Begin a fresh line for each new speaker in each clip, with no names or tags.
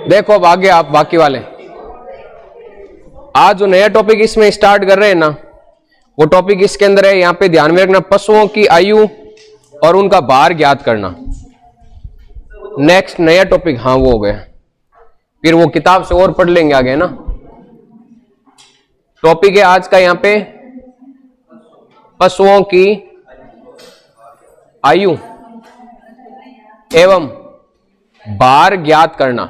देखो अब आगे आप बाकी वाले आज जो नया टॉपिक इसमें स्टार्ट कर रहे हैं ना, वो टॉपिक इसके अंदर है, यहां पे ध्यान में रखना, पशुओं की आयु और उनका भार ज्ञात करना। नेक्स्ट नया टॉपिक, हाँ वो हो गया, फिर वो किताब से और पढ़ लेंगे आगे ना। टॉपिक है आज का यहां पे पशुओं की आयु एवं भार ज्ञात करना।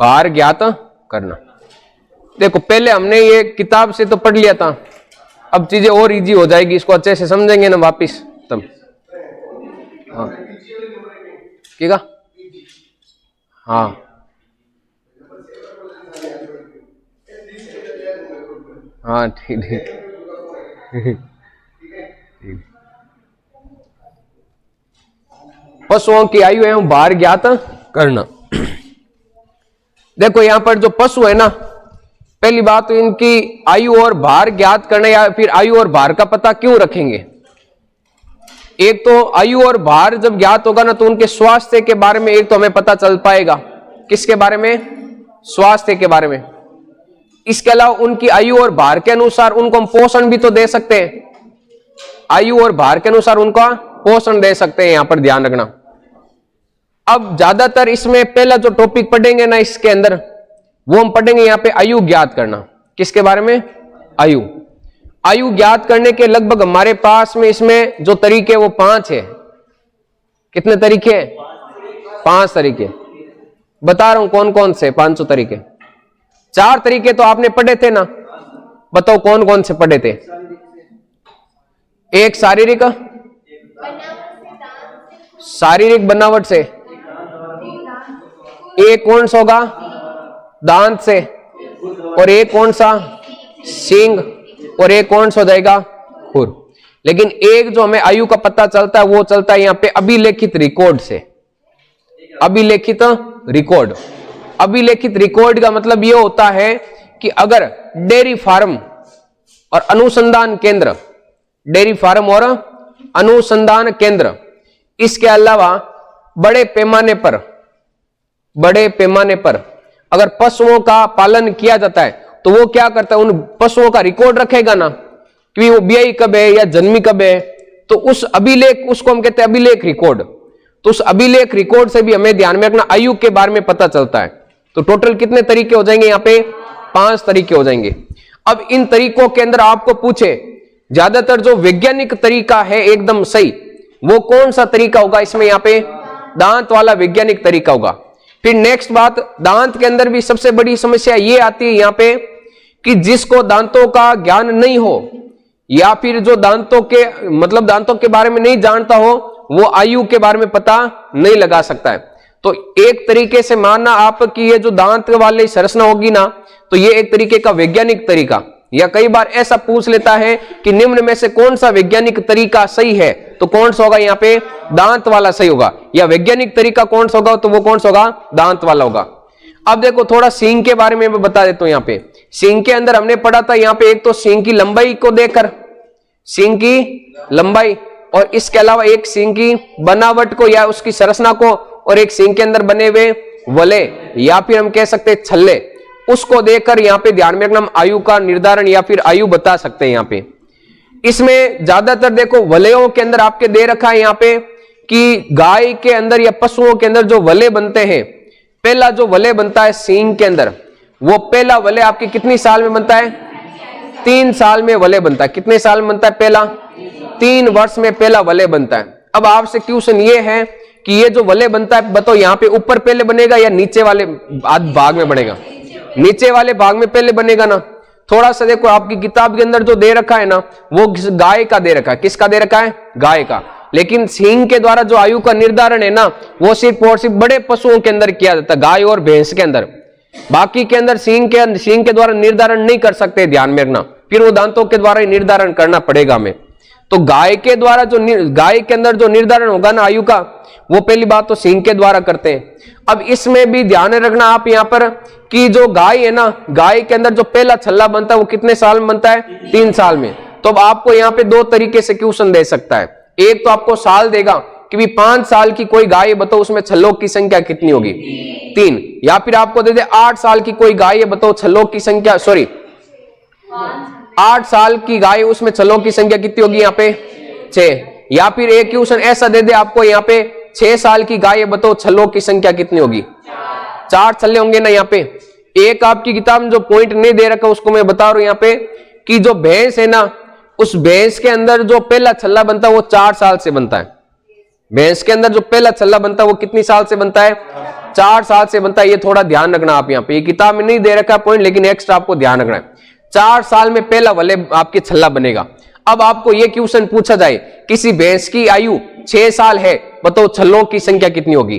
भार ज्ञात करना। देखो पहले हमने ये किताब से तो पढ़ लिया था, अब चीजें और इजी हो जाएगी, इसको अच्छे से समझेंगे ना वापिस तब। हाँ ठीक है, हाँ हाँ ठीक ठीक। पशुओं की आयु एवं भार ज्ञात करना। देखो यहां पर जो पशु है ना, पहली बात तो इनकी आयु और भार ज्ञात करना, या फिर आयु और भार का पता क्यों रखेंगे। एक तो आयु और भार जब ज्ञात होगा ना, तो उनके स्वास्थ्य के बारे में एक तो हमें पता चल पाएगा। किसके बारे में? स्वास्थ्य के बारे में। इसके अलावा उनकी आयु और भार के अनुसार उनको हम पोषण भी तो दे सकते हैं। आयु और भार के अनुसार उनका पोषण दे सकते हैं, यहां पर ध्यान रखना। अब ज्यादातर इसमें पहला जो टॉपिक पढ़ेंगे ना इसके अंदर, वो हम पढ़ेंगे यहां पे आयु ज्ञात करना। किसके बारे में? आयु। आयु ज्ञात करने के लगभग हमारे पास में इसमें जो तरीके वो 5 है। कितने तरीके हैं? 5 तरीके बता रहा हूं। कौन कौन से 5 तरीके? 4 तरीके तो आपने पढ़े थे ना, बताओ कौन कौन से पढ़े थे? एक शारीरिक बनावट से, एक कौन सा होगा? दांत से, और एक कौन सा? सींग, और एक कौन सा हो जाएगा? खुर। लेकिन एक जो हमें आयु का पता चलता है वो चलता है यहां पे अभिलेखित रिकॉर्ड से। अभिलेखित रिकॉर्ड। अभिलेखित रिकॉर्ड का मतलब यह होता है कि अगर डेयरी फार्म और अनुसंधान केंद्र, डेयरी फार्म और अनुसंधान केंद्र, इसके अलावा बड़े पैमाने पर अगर पशुओं का पालन किया जाता है, तो वो क्या करता है? उन पशुओं का रिकॉर्ड रखेगा ना कि वो ब्याई कब है या जन्मी कब है, तो उस अभिलेख, उसको हम कहते हैं अभिलेख रिकॉर्ड। तो उस अभिलेख रिकॉर्ड से भी हमें ध्यान में रखना आयु के बारे में पता चलता है। तो टोटल कितने तरीके हो जाएंगे? यहां पे 5 तरीके हो जाएंगे। अब इन तरीकों के अंदर आपको पूछे, ज्यादातर जो वैज्ञानिक तरीका है एकदम सही, वो कौन सा तरीका होगा? इसमें यहां पे दांत वाला वैज्ञानिक तरीका होगा। फिर नेक्स्ट बात, दांत के अंदर भी सबसे बड़ी समस्या ये आती है यहां पे कि जिसको दांतों का ज्ञान नहीं हो, या फिर जो दांतों के बारे में नहीं जानता हो, वो आयु के बारे में पता नहीं लगा सकता है। तो एक तरीके से मानना आप कि ये जो दांत वाली संरचना होगी ना, तो ये एक तरीके का वैज्ञानिक तरीका, या कई बार ऐसा पूछ लेता है कि निम्न में से कौन सा वैज्ञानिक तरीका सही है, तो कौन सा होगा? यहाँ पे दांत वाला सही होगा। या वैज्ञानिक तरीका कौन सा होगा, तो वो कौन सा होगा? दांत वाला होगा। अब देखो थोड़ा सींग के बारे में मैं बता देता हूं। यहाँ पे सींग के अंदर हमने पढ़ा था, यहाँ पे एक तो सींग की लंबाई को देखकर, सींग की लंबाई, और इसके अलावा एक सींग की बनावट को या उसकी संरचना को, और एक सींग के अंदर बने हुए वले या फिर हम कह सकते हैं छल्ले, उसको देखकर यहाँ पे ध्यान में रखना हम आयु का निर्धारण या फिर आयु बता सकते हैं। यहाँ पे इसमें ज्यादातर देखो वलयों के अंदर आपके दे रखा है यहाँ पे कि गाय के अंदर या पशुओं के अंदर जो वले बनते हैं, पहला जो वलय बनता है सींग के अंदर, वो पहला वलय आपके कितनी साल में बनता है? 3 साल में वलय बनता है। कितने साल में बनता है? पहला 3 वर्ष में पहला वलय बनता है। अब आपसे क्वेश्चन ये है कि ये जो वलय बनता है, बताओ यहाँ पे ऊपर पहले बनेगा या नीचे वाले भाग में बनेगा? नीचे वाले भाग में पहले बनेगा ना। थोड़ा सा देखो आपकी किताब के अंदर जो दे रखा है ना, वो गाय का दे रखा है। किसका दे रखा है? गाय का। लेकिन सींग के द्वारा जो आयु का निर्धारण है ना, वो सिर्फ और सिर्फ बड़े पशुओं के अंदर किया जाता है, गाय और भैंस के अंदर। बाकी के अंदर सींग के द्वारा निर्धारण नहीं कर सकते, ध्यान में रखना। फिर वो दांतों के द्वारा ही निर्धारण करना पड़ेगा हमें। तो गाय के द्वारा गाय के अंदर जो निर्धारण होगा ना आयु का, वो पहली बात तो सींग के द्वारा करते हैं। अब इसमें भी ध्यान रखना आप यहाँ पर कि जो गाय है ना, गाय के अंदर जो पहला छल्ला बनता है वो कितने साल में बनता है? 3 साल में। तो अब आपको यहाँ पे 2 तरीके से क्वेश्चन दे सकता है। एक तो आपको साल देगा कि भी 5 साल की कोई गाय है, बताओ उसमें छल्लों की संख्या कितनी होगी? 3। या फिर आपको दे दे 8 साल की कोई गाय है, बताओ छल्लों की संख्या, सॉरी 8 साल की गाय, उसमें छल्लों की संख्या कितनी होगी यहाँ पे? 6। या फिर एक क्वेश्चन ऐसा दे दे आपको यहाँ पे 6 साल की गाय है, बताओ छल्लों की संख्या कितनी होगी? 4 छल्ले होंगे ना यहाँ पे। एक आपकी किताब में जो पॉइंट नहीं दे रखा उसको मैं बता रहा हूं यहाँ पे कि जो भैंस है ना, उस भैंस के अंदर जो पहला छल्ला बनता है वो 4 साल से बनता है। भैंस के अंदर जो पहला छल्ला बनता है वो कितनी साल से बनता है? 4 साल से बनता है। ये थोड़ा ध्यान रखना आप यहाँ पे, ये किताब में नहीं दे रखा पॉइंट, लेकिन एक्स्ट्रा आपको ध्यान रखना है। 4 साल में पहला वले आपके छल्ला बनेगा। अब आपको ये क्वेश्चन पूछा जाए किसी भैंस की आयु 6 साल है, बताओ छल्लों की संख्या कितनी होगी?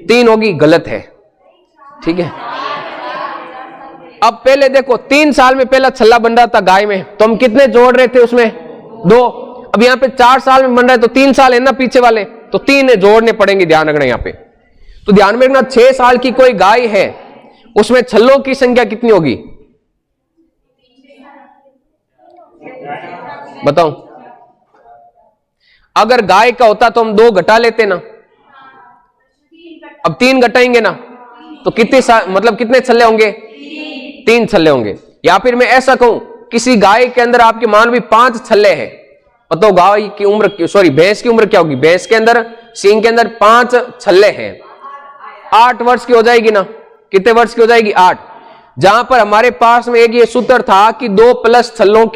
3 होगी। गलत है, ठीक है। अब पहले देखो 3 साल में पहला छल्ला बन रहा था गाय में, तो हम कितने जोड़ रहे थे उसमें? 2। अब यहाँ पे 4 साल में बन रहा है तो 3 साल है ना पीछे वाले, तो 3 जोड़ने पड़ेंगे, ध्यान रखना यहाँ पे। तो ध्यान में रखना 6 साल की कोई गाय है, उसमें छल्लों की संख्या कितनी होगी? बताओ। अगर गाय का होता तो हम 2 घटा लेते ना, अब 3 घटाएंगे ना, तो कितने मतलब कितने छल्ले होंगे? 3 छल्ले होंगे। या फिर मैं ऐसा कहूं किसी गाय के अंदर आपके मान भी 5 छल्ले हैं, बताओ गाय की उम्र, सॉरी भैंस की उम्र क्या होगी? भैंस के अंदर सींग के अंदर 5 छल्ले हैं, 8 वर्ष की हो जाएगी ना? कितने वर्ष की हो जाएगी? 8। जहां पर हमारे पास में एक ये सूत्र था कि 2 प्लस छल्लों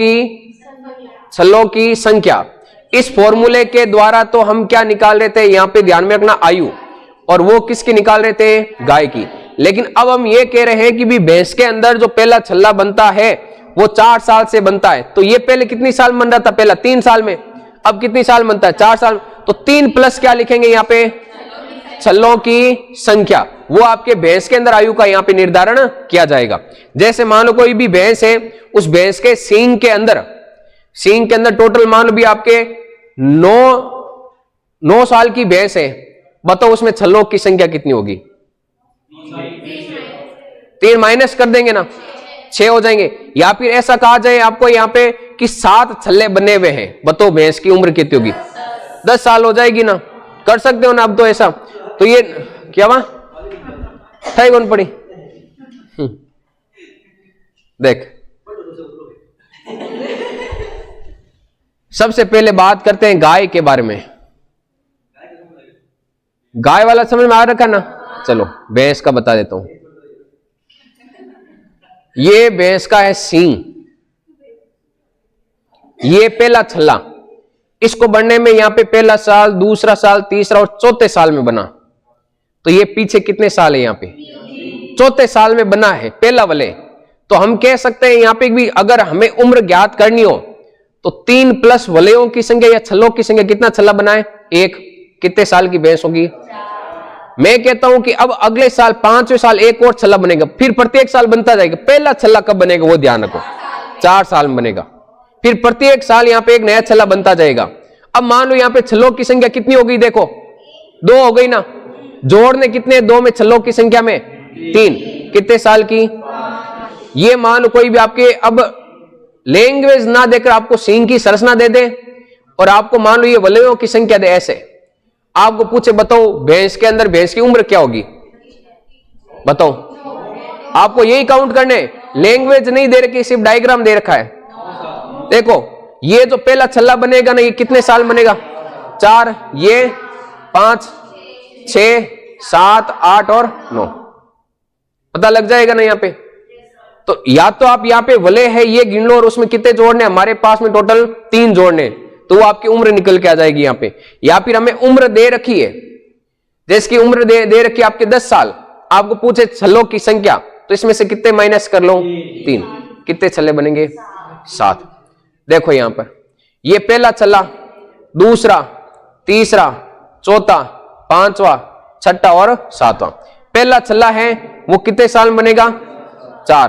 की संख्या, इस फॉर्मूले के द्वारा तो हम क्या निकाल रहे थे यहां पे? ध्यान में रखना आयु, और वो किसकी निकाल रहे थे? गाय की। लेकिन अब हम ये कह रहे हैं कि भी भैंस के अंदर जो पहला छल्ला बनता है वो 4 साल से बनता है, तो ये पहले कितनी साल बन रहा था? पहला 3 साल में। अब कितनी साल बनता है? 4 साल। तो 3 प्लस क्या लिखेंगे यहाँ पे? छल्लों की संख्या, वो आपके भैंस के अंदर आयु का यहाँ पे निर्धारण किया जाएगा। जैसे मान लो कोई भी भैंस है, उस भैंस के सींग के अंदर टोटल मान लो भी आपके 9 साल की भैंस है, बताओ उसमें छल्लों की संख्या कितनी होगी? 3 माइनस कर देंगे ना, 6 हो जाएंगे। या फिर ऐसा कहा जाए आपको यहाँ पे कि 7 छल्ले बने हुए हैं, बताओ भैंस की उम्र कितनी होगी? 10 साल हो जाएगी ना? कर सकते हो ना अब तो ऐसा। तो ये क्या वहां था कौन पड़ी? देख, सबसे पहले बात करते हैं गाय के बारे में। गाय वाला समझ में आ रखा ना? चलो भैंस का बता देता हूं। ये भैंस का है सींग, ये पहला छल्ला, इसको बनने में यहां पे पहला साल, दूसरा साल, तीसरा और चौथे साल में बना। तो ये पीछे कितने साल है? यहां पे 4थे साल में बना है पहला वले। तो हम कह सकते हैं यहां पे भी अगर हमें उम्र ज्ञात करनी हो तो 3 प्लस वलयों की संख्या या छल्लों की संख्या, कितना छल्ला बना है? 1। कितने साल की भैंस होगी? मैं कहता हूं कि अब अगले साल 5वें साल एक और छल्ला बनेगा, फिर प्रत्येक साल बनता जाएगा। पहला छल्ला कब बनेगा वो ध्यान रखो, 4 साल में बनेगा। फिर प्रत्येक साल यहां पे एक नया छल्ला बनता जाएगा। अब मान लो यहां पे छल्लों की संख्या कितनी हो गई? देखो 2 हो गई ना, जोड़ने कितने? 2 में छल्लों की संख्या में 3। कितने साल की? ये मान लो कोई भी आपके अब लैंग्वेज ना देकर आपको सींग की संरचना दे दे और आपको मान लो ये वलयों की संख्या दे, ऐसे आपको पूछे बताओ भैंस के अंदर भैंस की उम्र क्या होगी? बताओ। आपको यही काउंट करने, लैंग्वेज नहीं दे रखी, सिर्फ डायग्राम दे रखा है। देखो ये जो पहला छल्ला बनेगा ना, ये कितने साल बनेगा? 4, ये 5, 6, 7, 8 और 9। पता लग जाएगा ना यहाँ पे? तो या तो आप यहाँ पे वले है ये गिन लो और उसमें कितने जोड़ने, हमारे पास में टोटल 3 जोड़ने, तो वो आपकी उम्र निकल के आ जाएगी यहाँ पे। या फिर हमें उम्र दे रखी है, जिसकी उम्र दे रखी है आपके 10 साल, आपको पूछे छल्लों की संख्या, तो इसमें से कितने माइनस कर लो? 3। कितने छल्ले बनेंगे? 7। देखो यहां पर ये पहला छल्ला, दूसरा, तीसरा, चौथा, 5वां, 6ठा और 7वां। पहला छल्ला है वो कितने साल में बनेगा? 4,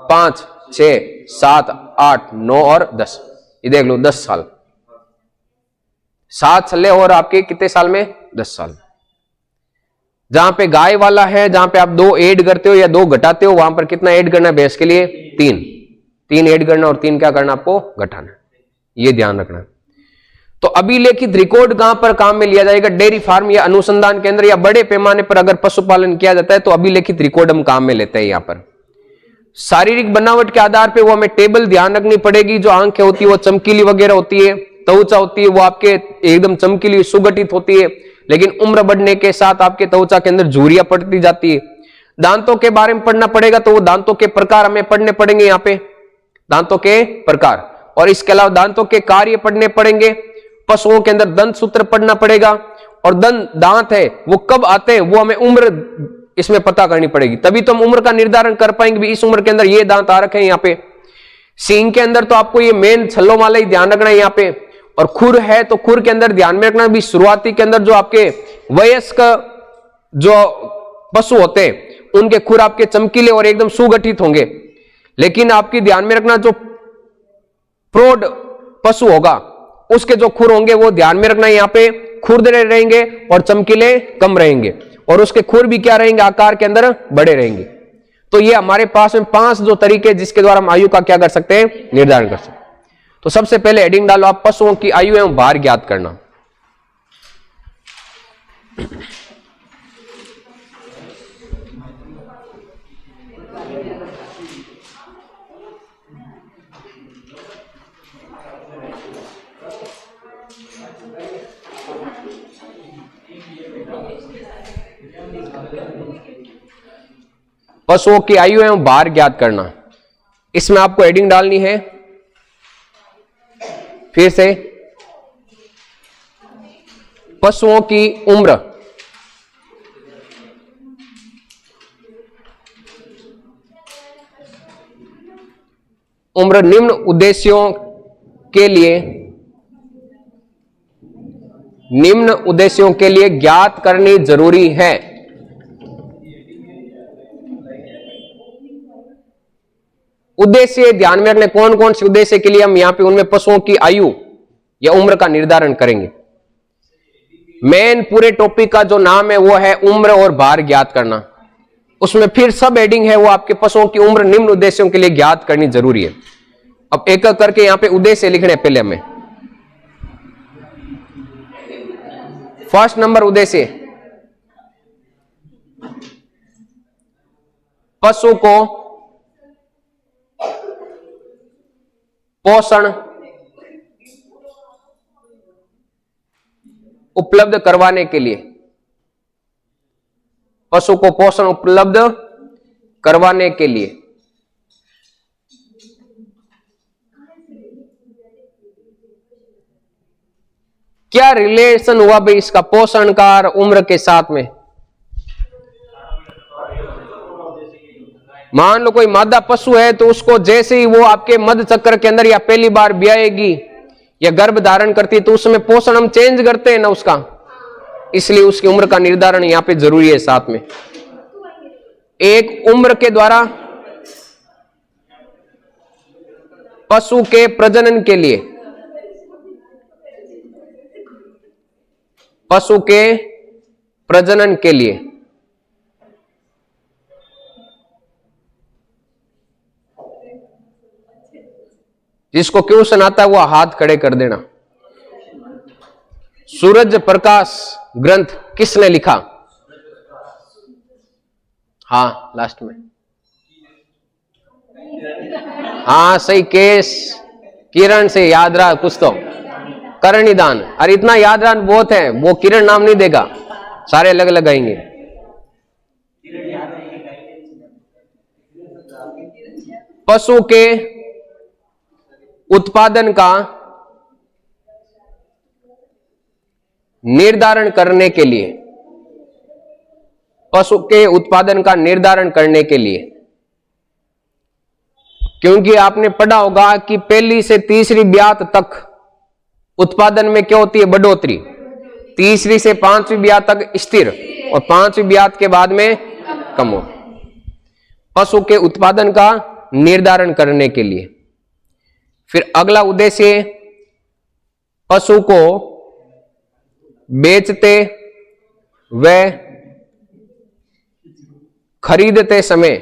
5, 6, 7, 8, 9 और 10। ये देख लो 10 साल। 7 छल्ले और आपके कितने साल में? 10 साल। जहां पे गाय वाला है, जहां पे आप 2 ऐड करते हो या 2 घटाते हो, वहां पर कितना ऐड करना है भैंस के लिए? 3 ऐड करना और 3 क्या करना आपको? घटाना। ये ध्यान रखना। तो अभिलेखित रिकॉर्ड कहां पर काम में लिया जाएगा? डेयरी फार्म या अनुसंधान केंद्र या बड़े पैमाने पर अगर पशुपालन किया जाता है तो अभिलेखित रिकॉर्ड हम काम में लेते हैं। यहां पर शारीरिक बनावट के आधार पे वो हमें टेबल ध्यान रखनी पड़ेगी। जो आंखें होती है वो चमकीली वगैरह होती है, त्वचा होती है वो आपके एकदम चमकीली सुगठित होती है, लेकिन उम्र बढ़ने के साथ आपके त्वचा के अंदर झुर्रियां पड़ती जाती है। दांतों के बारे में पढ़ना पड़ेगा तो वो दांतों के प्रकार हमें पढ़ने पड़ेंगे यहाँ पे, दांतों के प्रकार, और इसके अलावा दांतों के कार्य पढ़ने पड़ेंगे। पशुओं के अंदर दंत सूत्र पढ़ना पड़ेगा, और दांत है वो कब आते हैं वो हमें उम्र इसमें पता करनी पड़ेगी, तभी तो हम उम्र का निर्धारण कर पाएंगे भी इस उम्र के अंदर ये दांत आ रखे हैं। यहाँ पे सींग के अंदर तो आपको ये मेन छल्लों वाला ही ध्यान रखना है यहाँ पे, और खुर है तो खुर के अंदर ध्यान में रखना भी शुरुआती के अंदर जो आपके वयस्क जो पशु होते हैं उनके खुर आपके चमकीले और एकदम सुगठित होंगे, लेकिन आपकी ध्यान में रखना जो प्रौढ़ पशु होगा उसके जो खुर होंगे वो ध्यान में रखना, यहाँ पे खुरदरे रहेंगे और चमकीले कम रहेंगे, और उसके खुर भी क्या रहेंगे? आकार के अंदर बड़े रहेंगे। तो ये हमारे पास में 5 जो तरीके जिसके द्वारा हम आयु का क्या कर सकते हैं? निर्धारण कर सकते हैं। तो सबसे पहले हेडिंग डालो आप, पशुओं की आयु एवं भार ज्ञात करना। पशुओं की आयु एवं भार ज्ञात करना, इसमें आपको हेडिंग डालनी है फिर से पशुओं की उम्र, निम्न उद्देश्यों के लिए ज्ञात करनी जरूरी है। उद्देश्य ध्यान में रखने, कौन कौन से उद्देश्य के लिए हम यहां पे उनमें पशुओं की आयु या उम्र का निर्धारण करेंगे। मेन पूरे टॉपिक का जो नाम है वो है उम्र और भार ज्ञात करना, उसमें फिर सब हेडिंग है वो आपके पशुओं की उम्र निम्न उद्देश्यों के लिए ज्ञात करनी जरूरी है। अब एक एक करके यहां पे उद्देश्य लिखने पहले हमें। फर्स्ट नंबर उद्देश्य, पशु को पोषण उपलब्ध करवाने के लिए, पशु को पोषण उपलब्ध करवाने के लिए क्या रिलेशन हुआ भाई इसका पोषण का और उम्र के साथ में? मान लो कोई मादा पशु है तो उसको जैसे ही वो आपके मध्य चक्र के अंदर या पहली बार ब्याएगी या गर्भ धारण करती है तो उसमें पोषण हम चेंज करते हैं ना उसका, इसलिए उसकी उम्र का निर्धारण यहां पे जरूरी है। साथ में एक उम्र के द्वारा पशु के प्रजनन के लिए, पशु के प्रजनन के लिए जिसको क्वेश्चन आता है वो हाथ खड़े कर देना। सूरज प्रकाश ग्रंथ किसने लिखा? हाँ लास्ट में, हाँ सही, केस किरण से याद रहा कुछ तो, करण निदान। अरे इतना याद रहा बहुत है, वो किरण नाम नहीं देगा, सारे अलग अलग आएंगे। पशु के उत्पादन का निर्धारण करने के लिए, पशु के उत्पादन का निर्धारण करने के लिए, क्योंकि आपने पढ़ा होगा कि पहली से तीसरी ब्यात तक उत्पादन में क्या होती है? बढ़ोतरी। तीसरी से पांचवी ब्यात तक स्थिर और पांचवी ब्यात के बाद में कम हो। पशु के उत्पादन का निर्धारण करने के लिए। फिर अगला उद्देश्य, पशु को बेचते व खरीदते समय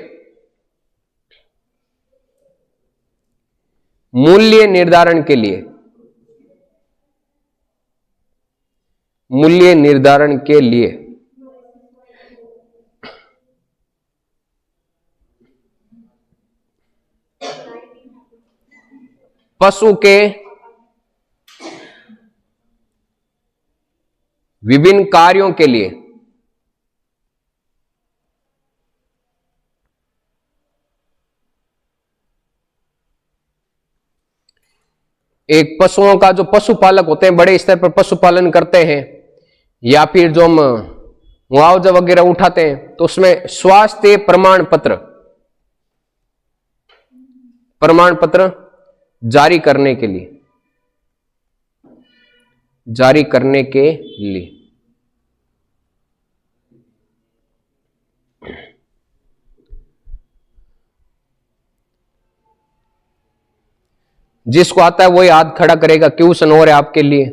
मूल्य निर्धारण के लिए, मूल्य निर्धारण के लिए पशु के विभिन्न कार्यों के लिए एक पशुओं का जो पशुपालक होते हैं, बड़े स्तर पर पशुपालन करते हैं या फिर जो हम मुआवजा वगैरह उठाते हैं, तो उसमें स्वास्थ्य प्रमाण पत्र जारी करने के लिए जिसको आता है वही हाथ खड़ा करेगा। क्वेश्चन और है आपके लिए,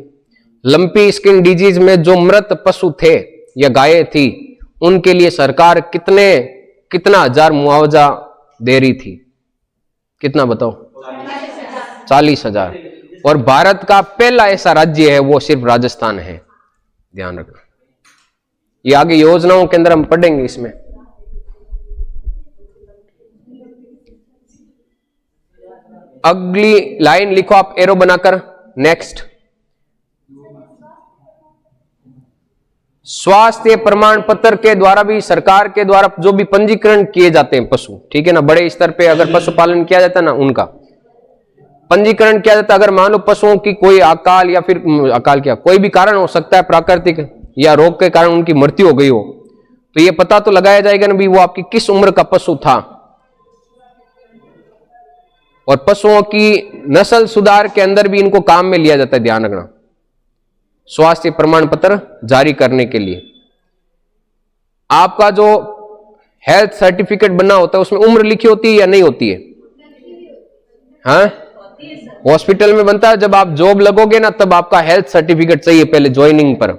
लंपी स्किन डिजीज में जो मृत पशु थे या गायें थी, उनके लिए सरकार कितना हजार मुआवजा दे रही थी? कितना बताओ? 40,000। और भारत का पहला ऐसा राज्य है वो सिर्फ राजस्थान है, ध्यान रखना। ये आगे योजनाओं के अंदर हम पढ़ेंगे। इसमें अगली लाइन लिखो आप एरो बनाकर। नेक्स्ट, स्वास्थ्य प्रमाण पत्र के द्वारा भी, सरकार के द्वारा जो भी पंजीकरण किए जाते हैं पशु, ठीक है ना, बड़े स्तर पे अगर पशुपालन किया जाता है ना, उनका पंजीकरण किया जाता है। अगर मान लो पशुओं की कोई अकाल या फिर अकाल क्या कोई भी कारण हो सकता है, प्राकृतिक या रोग के कारण उनकी मृत्यु हो गई हो, तो ये पता तो लगाया जाएगा ना भी वो आपकी किस उम्र का पशु था। और पशुओं की नस्ल सुधार के अंदर भी इनको काम में लिया जाता है, ध्यान रखना, स्वास्थ्य प्रमाण पत्र जारी करने के लिए। आपका जो हेल्थ सर्टिफिकेट बना होता है उसमें उम्र लिखी होती है या नहीं होती है? हाँ, हॉस्पिटल में बनता है। जब आप जॉब लगोगे ना, तब आपका हेल्थ सर्टिफिकेट चाहिए पहले ज्वाइनिंग पर,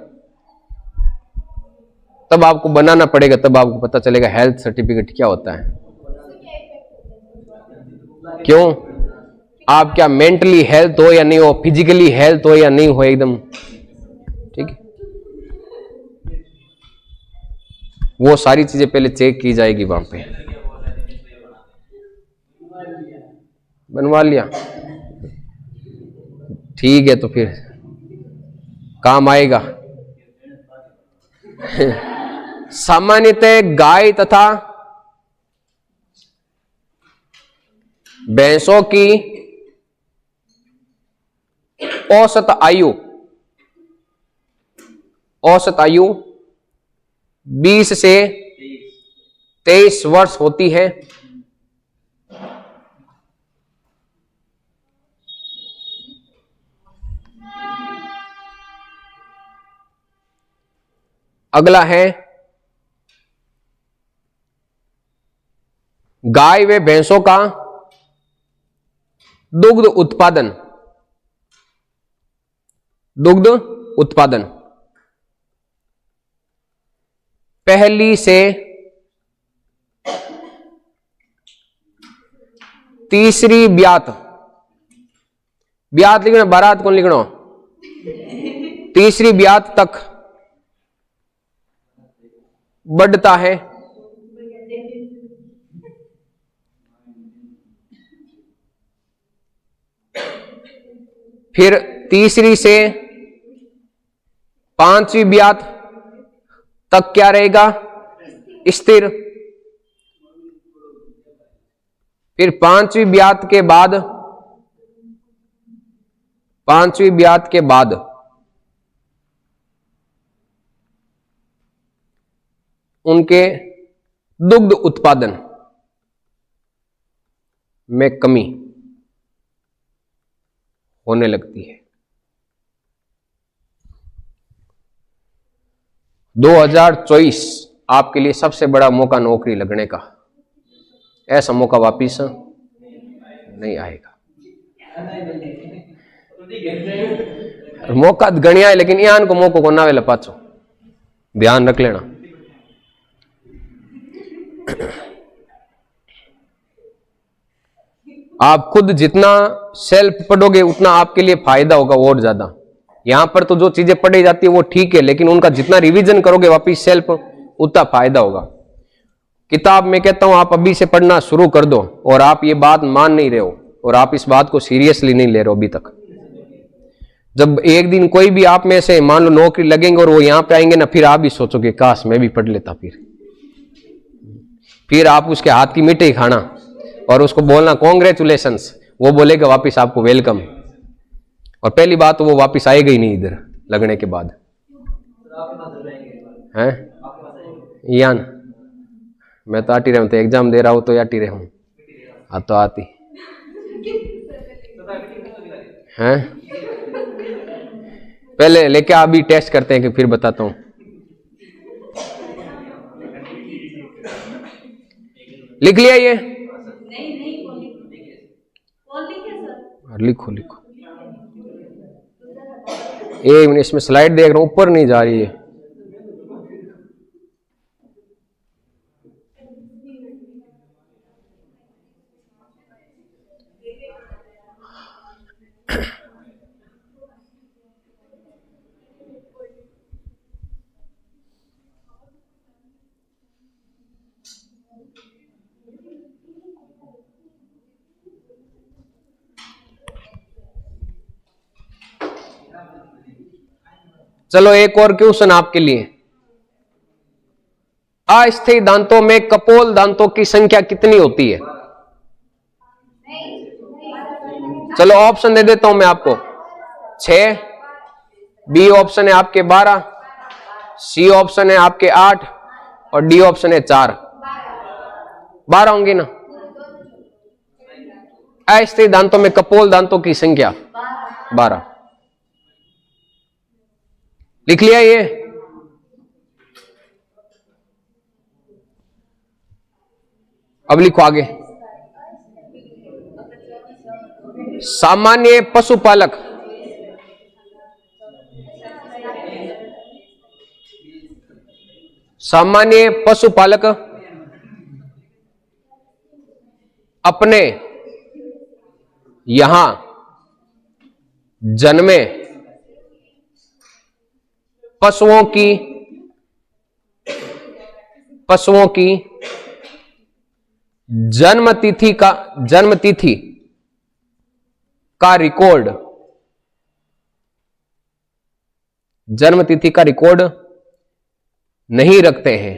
तब आपको बनाना पड़ेगा, तब आपको पता चलेगा हेल्थ सर्टिफिकेट क्या होता है। क्यों? आप क्या मेंटली हेल्थ हो या नहीं हो, फिजिकली हेल्थ हो या नहीं हो, एकदम ठीक है, वो सारी चीजें पहले चेक की जाएगी वहां पे। बनवा लिया, ठीक है, तो फिर काम आएगा। सामान्यतः गाय तथा भैंसों की औसत आयु 20 से 23 वर्ष होती है। अगला है गाय व भैंसों का दुग्ध उत्पादन पहली से तीसरी ब्यात लिखना, बारात कौन लिखना, तीसरी ब्यात तक बढ़ता है। फिर तीसरी से पांचवी ब्यात तक क्या रहेगा? स्थिर। फिर पांचवी ब्यात के बाद उनके दुग्ध उत्पादन में कमी होने लगती है। 2024 आपके लिए सबसे बड़ा मौका नौकरी लगने का। ऐसा मौका वापिस नहीं आएगा। मौका गणिया है, लेकिन यान को मौको को ना वेला पाचो, ध्यान रख लेना। आप खुद जितना सेल्फ पढ़ोगे उतना आपके लिए फायदा होगा और ज्यादा। यहां पर तो जो चीजें पढ़ी जाती है वो ठीक है, लेकिन उनका जितना रिवीजन करोगे वापिस सेल्फ, उतना फायदा होगा। किताब में कहता हूं आप अभी से पढ़ना शुरू कर दो, और आप ये बात मान नहीं रहे हो और आप इस बात को सीरियसली नहीं ले रहे हो अभी तक। जब एक दिन कोई भी आप में से मान लो नौकरी लगेंगे और वो यहां पे आएंगे ना, फिर आप भी सोचोगे काश मैं भी पढ़ लेता। फिर आप उसके हाथ की मिठाई खाना और उसको बोलना कॉन्ग्रेचुलेशंस, वो बोलेगा वापिस आपको वेलकम, और पहली बात तो वो वापिस आएगा ही नहीं इधर लगने के बाद। हैं यान मैं तो आती रहूं, तो एग्जाम दे रहा हूं तो आती रहूं। हाँ तो आती हैं, पहले लेके अभी टेस्ट करते हैं कि फिर बताता हूं। लिख लिया ये? लिखो लिखो। एक मिनट, इसमें स्लाइड देख रहा हूं ऊपर नहीं जा रही है। चलो एक और क्वेश्चन आपके लिए। अस्थायी दांतों में कपोल दांतों की संख्या कितनी होती है? चलो ऑप्शन दे देता हूं मैं आपको। 6, बी ऑप्शन है आपके 12, सी ऑप्शन है आपके 8 और डी ऑप्शन है 4। 12 होंगी ना? अस्थायी दांतों में कपोल दांतों की संख्या 12। लिख लिया ये? अब लिखो आगे। सामान्य पशुपालक अपने यहां जन्मे पशुओं की जन्म तिथि का रिकॉर्ड नहीं रखते हैं।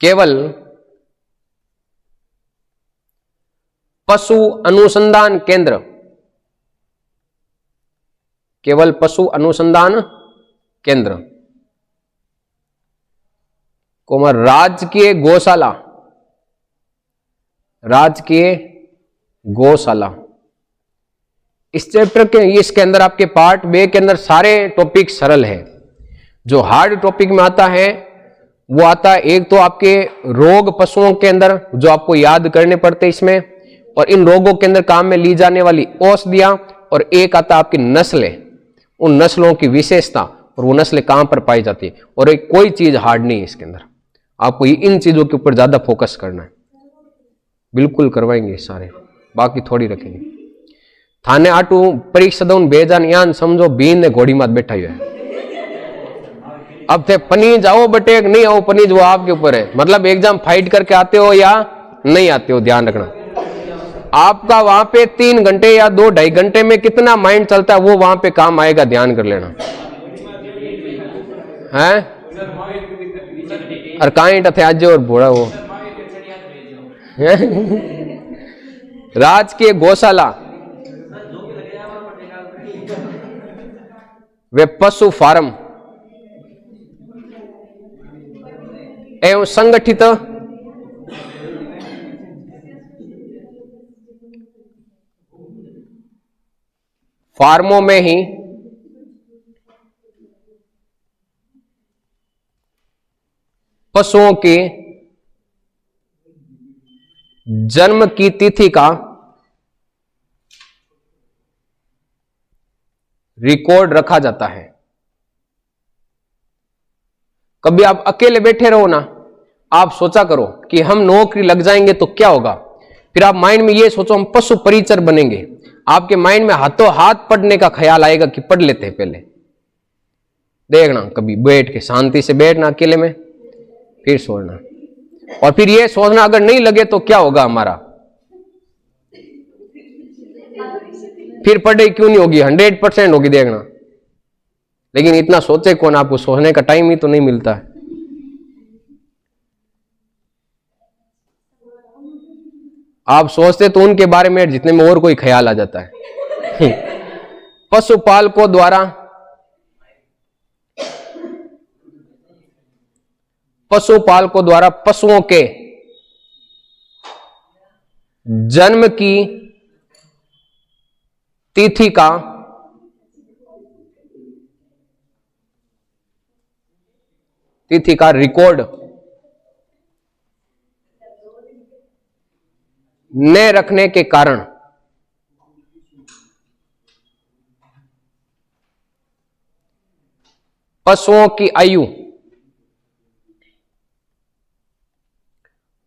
केवल पशु अनुसंधान केंद्र राजकीय गौशाला। इस चैप्टर के इसके अंदर आपके पार्ट बे के अंदर सारे टॉपिक सरल है। जो हार्ड टॉपिक में आता है वो आता है, एक तो आपके रोग पशुओं के अंदर जो आपको याद करने पड़ते हैं इसमें, और इन रोगों के अंदर काम में ली जाने वाली औषधियां, और एक आता आपकी नस्लें, उन नस्लों की विशेषता और वो नस्लें कहां पर पाई जाती है। और एक कोई चीज हार्ड नहीं है इसके अंदर, आपको इन चीजों के ऊपर ज्यादा फोकस करना है। बिल्कुल करवाएंगे सारे, बाकी थोड़ी रखेंगे। थाने आटू परीक्षा दौन बेजान यान समझो बीन ने घोड़ी मात बैठा हुआ है। अब थे पनीज आओ बटेक नहीं आओ पनीज, वो आपके ऊपर है। मतलब एग्जाम फाइट करके आते हो या नहीं आते हो, ध्यान रखना। आपका वहां पे 3 घंटे या 2-2.5 घंटे में कितना माइंड चलता है वो वहां पे काम आएगा, ध्यान कर लेना है। और काइंट थे आज और भोड़ा वो राजकीय गौशाला वे पशु फार्म एवं संगठित फार्मों में ही पशुओं के जन्म की तिथि का रिकॉर्ड रखा जाता है। कभी आप अकेले बैठे रहो ना, आप सोचा करो कि हम नौकरी लग जाएंगे तो क्या होगा। फिर आप माइंड में ये सोचो हम पशु परिचर बनेंगे। आपके माइंड में हाथों हाथ पढ़ने का ख्याल आएगा कि पढ़ लेते हैं पहले। देखना, कभी बैठ के शांति से बैठना अकेले में, फिर सोचना, और फिर ये सोचना अगर नहीं लगे तो क्या होगा हमारा, फिर पढ़ाई क्यों नहीं होगी, 100% होगी देखना। लेकिन इतना सोचे कौन, आपको सोचने का टाइम ही तो नहीं मिलता है। आप सोचते तो उनके बारे में जितने में और कोई ख्याल आ जाता है। पशुपालकों द्वारा पशुओं के जन्म की तिथि का रिकॉर्ड न रखने के कारण पशुओं की आयु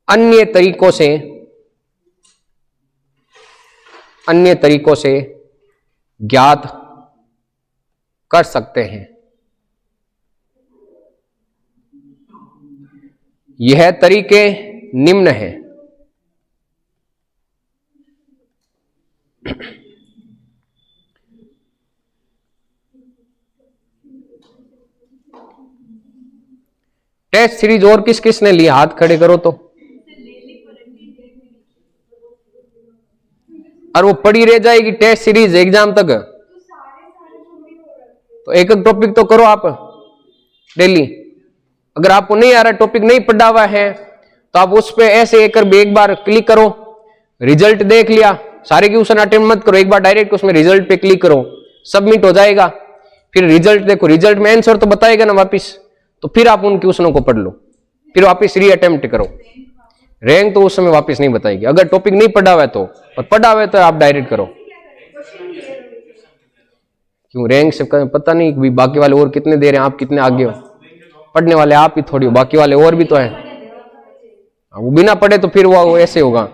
अन्य तरीकों से ज्ञात कर सकते हैं। यह तरीके निम्न हैं। टेस्ट सीरीज और किस किस ने लिया, हाथ खड़े करो तो। और वो पड़ी रह जाएगी टेस्ट सीरीज एग्जाम तक, तो एक एक टॉपिक तो करो आप डेली। अगर आपको नहीं आ रहा, टॉपिक नहीं पढ़ा हुआ है, तो आप उस पे ऐसे एक बार क्लिक करो, रिजल्ट देख लिया, सारे क्वेश्चन अटेम्प्ट मत करो, एक बार डायरेक्ट उसमें रिजल्ट पे क्लिक करो, सबमिट हो जाएगा। फिर रिजल्ट देखो, रिजल्ट में आंसर तो बताएगा ना वापिस, तो फिर आप उन क्वेश्चनों को पढ़ लो, फिर वापिस री अटेम्प्ट करो। रैंक तो उस समय वापिस नहीं बताएगी अगर टॉपिक नहीं पढ़ा हुआ है तो, और पढ़ा हुआ है तो आप डायरेक्ट करो। क्यों रैंक से पता नहीं बाकी वाले और कितने दे रहे हैं, आप कितने आगे हो, पढ़ने वाले आप ही थोड़ी हो, बाकी वाले और भी तो हैं। वो बिना पढ़े तो फिर वो ऐसे होगा।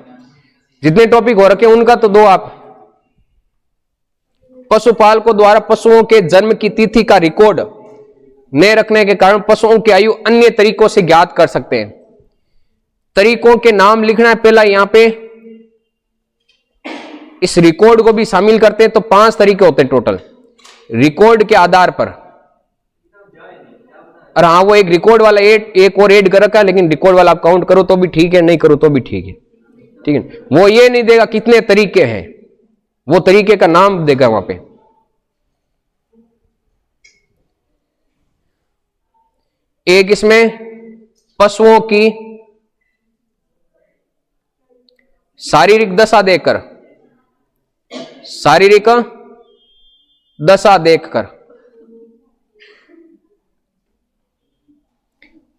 जितने टॉपिक हो रखे उनका तो दो आप। पशुपालकों द्वारा पशुओं के जन्म की तिथि का रिकॉर्ड न रखने के कारण पशुओं की आयु अन्य तरीकों से ज्ञात कर सकते हैं। तरीकों के नाम लिखना है पहला यहां पे, इस रिकॉर्ड को भी शामिल करते हैं, तो 5 तरीके होते हैं टोटल रिकॉर्ड के आधार पर। और हाँ, वो एक रिकॉर्ड वाला एक और ऐड कर रखा है, लेकिन रिकॉर्ड वाला आप काउंट करो तो भी ठीक है, नहीं करो तो भी ठीक है, ठीक है। वो ये नहीं देगा कितने तरीके हैं, वो तरीके का नाम देगा वहां पे। एक इसमें पशुओं की शारीरिक दशा देखकर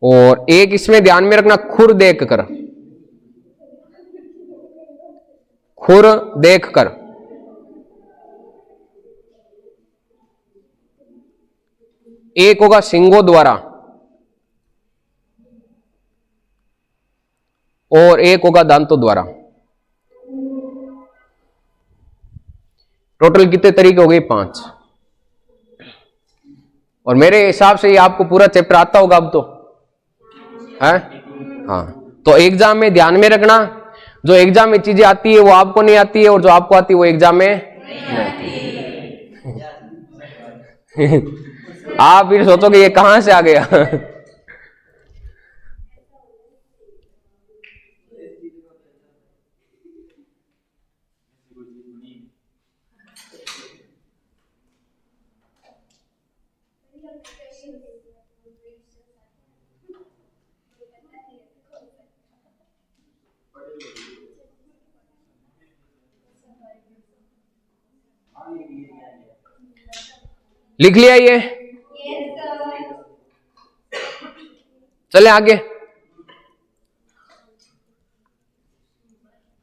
और एक इसमें ध्यान में रखना खुर देखकर एक होगा सिंगों द्वारा और एक होगा दांतों द्वारा। टोटल कितने तरीके हो गए? 5। और मेरे हिसाब से ये आपको पूरा चैप्टर आता होगा अब तो है। हाँ, तो एग्जाम में ध्यान में रखना, जो एग्जाम में चीजें आती है वो आपको नहीं आती है, और जो आपको आती है वो एग्जाम में नहीं आती है। आप फिर सोचोगे ये कहां से आ गया। लिख लिया ये? चले आगे।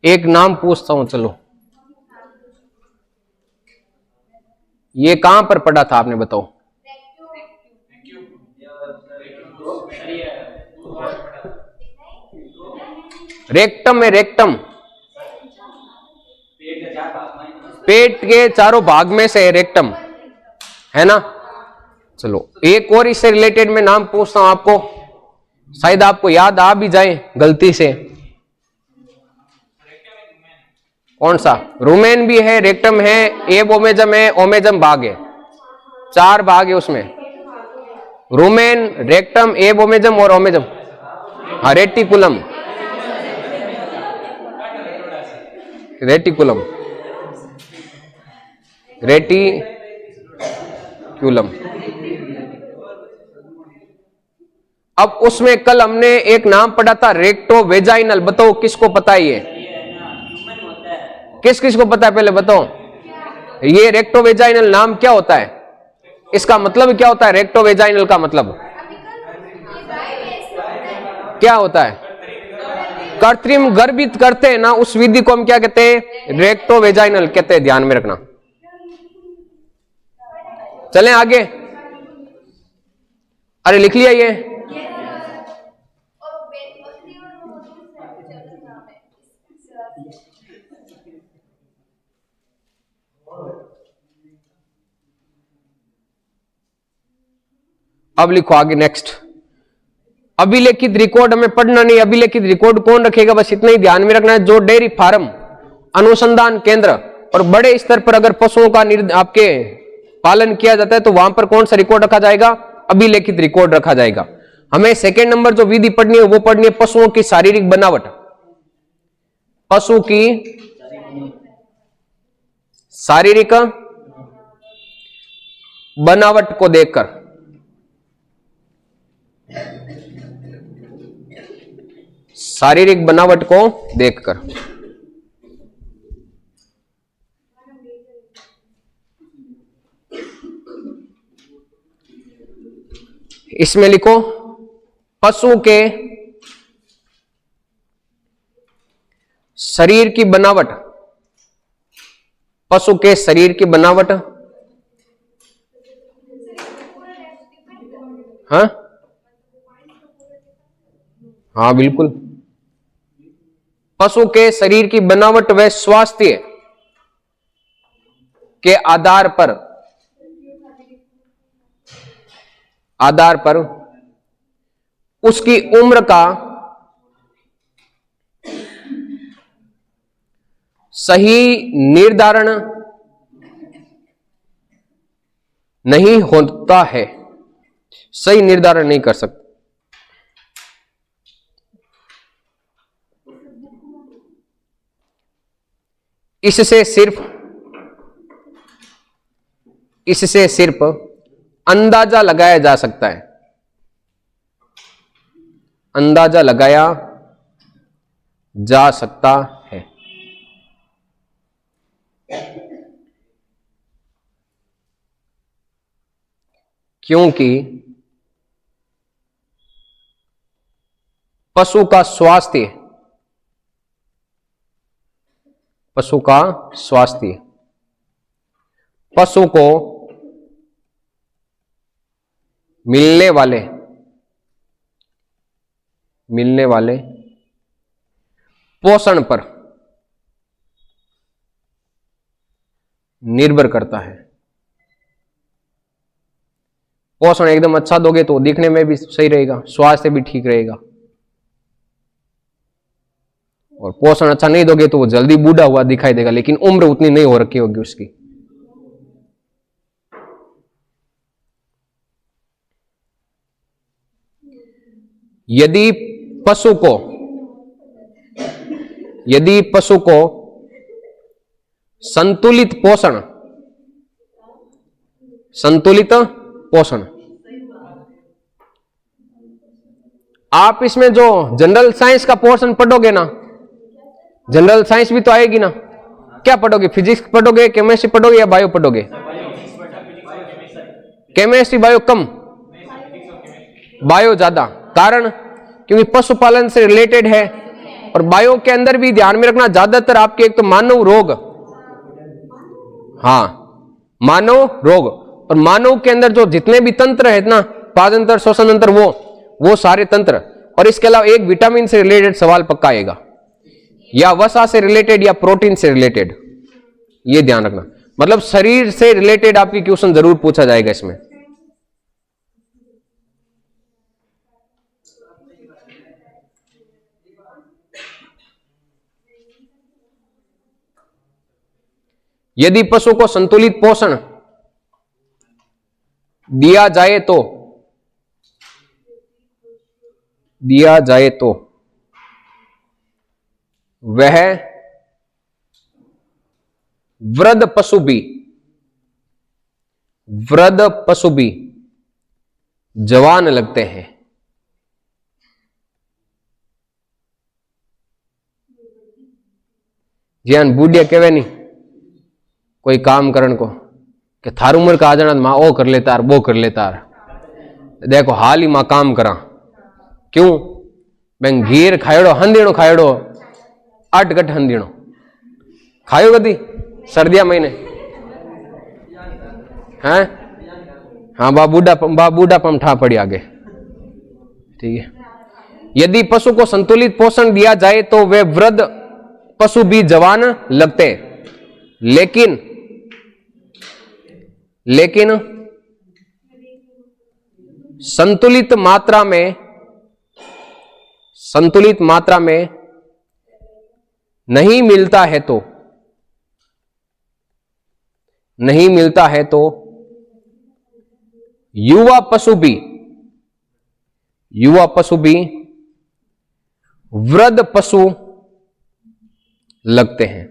एक नाम पूछता हूं, चलो। ये कहां पर पढ़ा था आपने, बताओ? रेक्टम है, रेक्टम। पेट के चारों भाग में से रेक्टम है ना। चलो एक और इससे रिलेटेड मैं नाम पूछता हूं आपको, शायद आपको याद आ भी जाए गलती से। कौन सा? रुमेन भी है, रेक्टम है, एबोमेजम है, ओमेजम भाग है, 4 भाग है उसमें। रुमेन, रेक्टम, एबोमेजम और ओमेजम। हाँ, रेटिकुलम, रेटिकुलम, रेटिक्यूलम। अब उसमें कल हमने एक नाम पढ़ा था रेक्टो वेजाइनल, बताओ किसको पता है ये? किस किस को पता है पहले बताओ? ये रेक्टो वेजाइनल नाम क्या होता है? इसका मतलब क्या होता है? रेक्टो वेजाइनल का मतलब क्या होता है? कृत्रिम गर्भित करते हैं ना, उस विधि को हम क्या कहते हैं? रेक्टो वेजाइनल कहते हैं, ध्यान में रखना। चलें आगे। अरे लिख लिया ये। अब लिखो आगे नेक्स्ट। अभिलेखित रिकॉर्ड हमें पढ़ना नहीं, अभिलेखित रिकॉर्ड कौन रखेगा, बस इतना ही ध्यान में रखना है। जो डेयरी फार्म, अनुसंधान केंद्र और बड़े स्तर पर अगर पशुओं का आपके पालन किया जाता है तो वहां पर कौन सा रिकॉर्ड रखा जाएगा? अभिलेखित रिकॉर्ड रखा जाएगा। हमें सेकेंड नंबर जो विधि पढ़नी है वो पढ़नी है पशुओं की शारीरिक बनावट। पशु की शारीरिक बनावट को देखकर, शारीरिक बनावट को देखकर इसमें लिखो पशु के शरीर की बनावट, पशु के शरीर की बनावट। हाँ हाँ बिल्कुल। पशु के शरीर की बनावट व स्वास्थ्य के आधार पर उसकी उम्र का सही निर्धारण नहीं होता है, सही निर्धारण नहीं कर सकते। इससे सिर्फ अंदाजा लगाया जा सकता है, अंदाजा लगाया जा सकता है। क्योंकि पशु का स्वास्थ्य पशु को मिलने वाले पोषण पर निर्भर करता है। पोषण एकदम अच्छा दोगे तो दिखने में भी सही रहेगा, स्वास्थ्य भी ठीक रहेगा, और पोषण अच्छा नहीं दोगे तो वो जल्दी बूढ़ा हुआ दिखाई देगा, लेकिन उम्र उतनी नहीं हो रखी होगी उसकी। यदि पशु को संतुलित पोषण, आप इसमें जो जनरल साइंस का पोर्शन पढ़ोगे ना, जनरल साइंस भी तो आएगी ना, क्या पढ़ोगे? फिजिक्स पढ़ोगे, केमिस्ट्री पढ़ोगे या बायो पढ़ोगे? केमिस्ट्री बायो कम, बायो ज्यादा। कारण क्योंकि पशुपालन से रिलेटेड है, और बायो के अंदर भी ध्यान में रखना ज्यादातर आपके एक तो मानव रोग, हाँ मानव रोग, और मानव के अंदर जो जितने भी तंत्र है ना, पाचन तंत्र, श्वसन तंत्र, वो सारे तंत्र, और इसके अलावा एक विटामिन से रिलेटेड सवाल पक्का आएगा, या वसा से रिलेटेड या प्रोटीन से रिलेटेड। ये ध्यान रखना, मतलब शरीर से रिलेटेड आपकी क्वेश्चन जरूर पूछा जाएगा इसमें। यदि पशु को संतुलित पोषण दिया जाए तो वह वृद्ध पशु भी जवान लगते हैं। ज्ञान बूढ़िया कहवे नहीं कोई काम करने को कि थार उम्र का आ जाना मां ओ कर लेता वो कर लेता, देखो हाल ही मां काम करा क्यों मैं घीर खायड़ो हंदीणो खायड़ो 8 गठ हंदीणो खायो कदी सर्दिया महीने हैं। हाँ बा बूढ़ा पमठा पड़ी आगे, ठीक है। यदि पशु को संतुलित पोषण दिया जाए तो वे वृद्ध पशु भी जवान लगते, लेकिन संतुलित मात्रा में नहीं मिलता है तो युवा पशु भी वृद्ध पशु लगते हैं।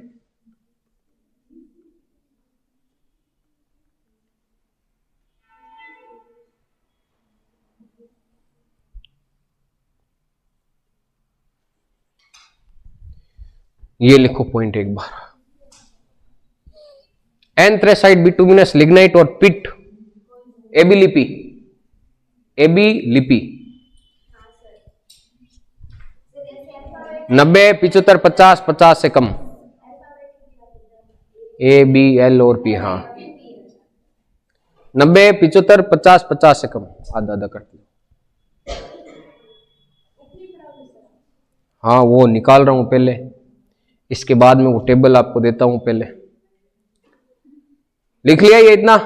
ये लिखो पॉइंट एक बार, एंथ्रेसाइट, बिटुमिनस, लिग्नाइट और पिट एबीलिपी 90, 75, 50, 50 से कम, ए बी एल और पी, हाँ 90, 75, 50, 50 से कम, आधा करते। हाँ वो निकाल रहा हूं पहले, इसके बाद में वो टेबल आपको देता हूं। पहले लिख लिया ये इतना,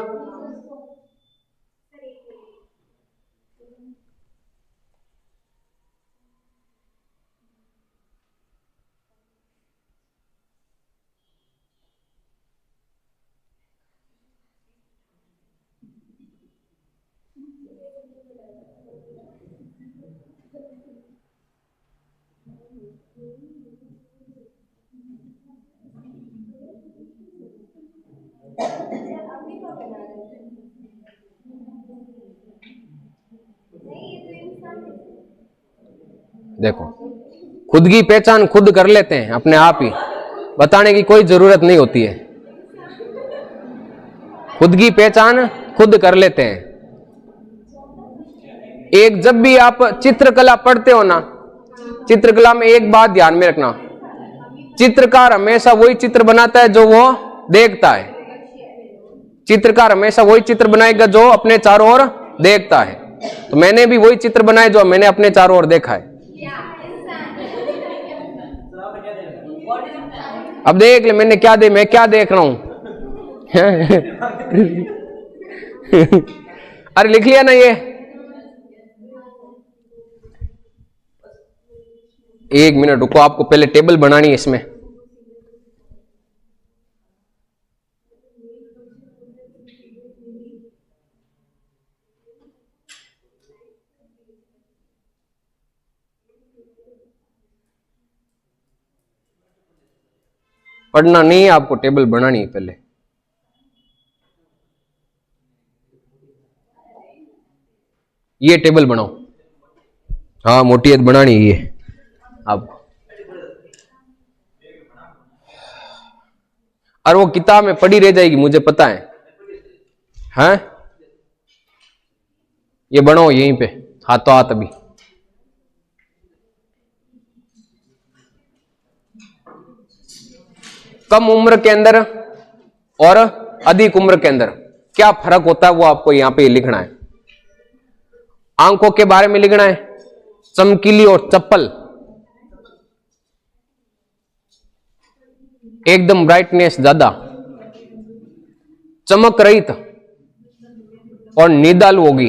देखो खुद की पहचान खुद कर लेते हैं अपने आप ही, बताने की कोई जरूरत नहीं होती है। खुद की पहचान खुद कर लेते हैं। एक जब भी आप चित्रकला पढ़ते हो ना, चित्रकला में एक बात ध्यान में रखना, चित्रकार हमेशा वही चित्र बनाता है जो वो देखता है। चित्रकार हमेशा वही चित्र बनाएगा जो अपने चारों ओर देखता है। तो मैंने भी वही चित्र बनाए जो मैंने अपने चारों ओर देखा है। अब देख ले मैंने क्या मैं क्या देख रहा हूं। अरे लिख लिया ना ये, एक मिनट रुको, आपको पहले टेबल बनानी है इसमें। पढ़ना नहीं है आपको, टेबल बनानी है पहले। ये टेबल बनाओ, हाँ मोटी हद बनानी है ये आपको। और वो किताब में पड़ी रह जाएगी मुझे पता है, हैं? ये बनाओ यहीं पे हाथों हाथ अभी। कम उम्र के अंदर और अधिक उम्र के अंदर क्या फर्क होता है वो आपको यहां पे लिखना है। आंखों के बारे में लिखना है, चमकीली और चप्पल, एकदम ब्राइटनेस ज्यादा, चमक रहित और निदालु होगी,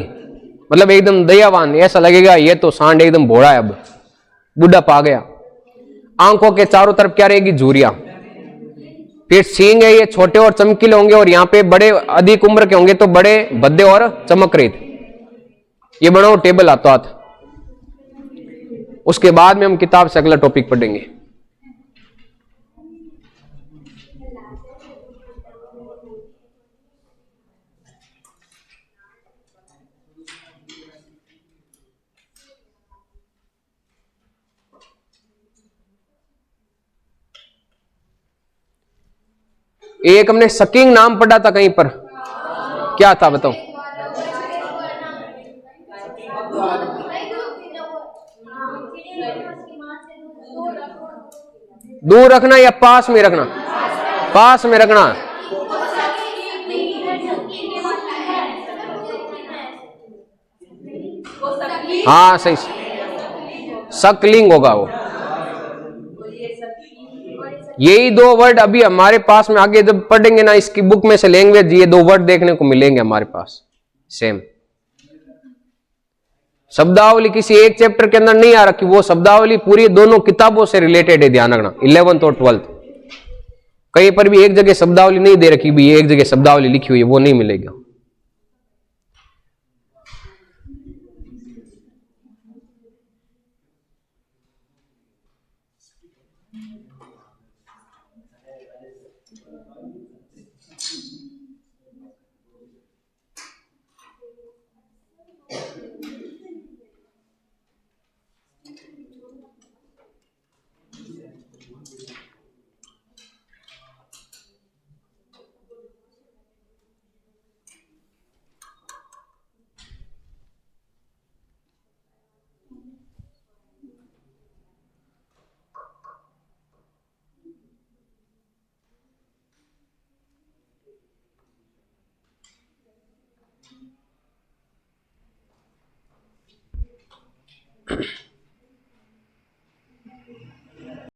मतलब एकदम दयावान, ऐसा लगेगा ये तो सांड एकदम भोड़ा है, अब बुढ़ापा आ गया। आंखों के चारों तरफ क्या रहेगी? झुर्रियां। फिर सींग है, ये छोटे और चमकीले होंगे, और यहाँ पे बड़े अधिक उम्र के होंगे तो बड़े भद्दे और चमक रहित। ये बनाओ टेबल हाथों हाथ। उसके बाद में हम किताब से अगला टॉपिक पढ़ेंगे। एक हमने सकिंग नाम पढ़ा था कहीं पर, क्या था बताओ? दूर रखना या पास में रखना? पास में रखना। हाँ सही, सकलिंग होगा वो। यही दो वर्ड अभी हमारे पास में, आगे जब पढ़ेंगे ना इसकी बुक में से लैंग्वेज, ये दो वर्ड देखने को मिलेंगे हमारे पास सेम। शब्दावली किसी एक चैप्टर के अंदर नहीं आ रखी, वो शब्दावली पूरी दोनों किताबों से रिलेटेड है, ध्यान रखना, 11th और 12th। कहीं पर भी एक जगह शब्दावली नहीं दे रखी भी, एक जगह शब्दावली लिखी हुई है, वो नहीं मिलेगा।